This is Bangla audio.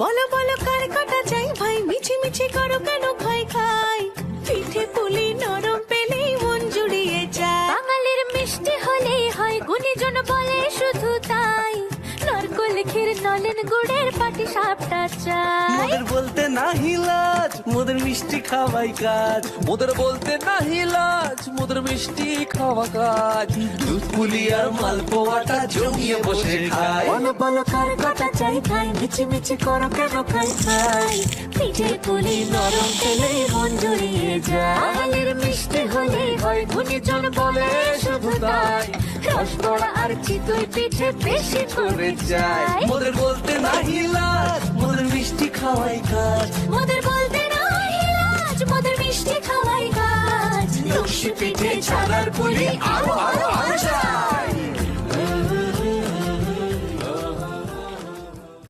বলো বলো কার কাটা চাই ভাই, মিছি মিছি করো কেন খাই খাই, পিঠে পুলি নরম পেলেই মন জুড়িয়ে যায়। বাঙালির মিষ্টি হলেই হয়, গুণীজন বলে শুধু তাই, নারকোল ক্ষীর নলেন গুড়ের পাটি সাপটা চাই। মোদের বলতে নাহি লাজ, মোদের মিষ্টি খাওয়াই কাজ। মোদের বলতে নাহি লাজ, মোদের মিষ্টি খাওয়া কাজ। দুধ পুলি আর মালপোয়াটা জমিয়ে বসে খায়। বলো বলো কার কাটা চাই ভাই, মিছি মিছি করো কেন খাই খাই, পিঠে পুলি নরম পেলেই মন জুড়িয়ে যায়। বাঙালির মিষ্টি হলেই হয়, গুণীজন বলে শুধু তাই, রসবড়া আর চিতই পিঠে বেশি করে যায়। মোদের বলতে নাহি লাজ, মোদের মিষ্টি খাওয়াই কাজ। মোদের বলতে নাই লাজ, মোদের মিষ্টি খাওয়াই কাজ। লক্ষ্মী পিঠে ছানার পুলি আরো আরো আরো চাই।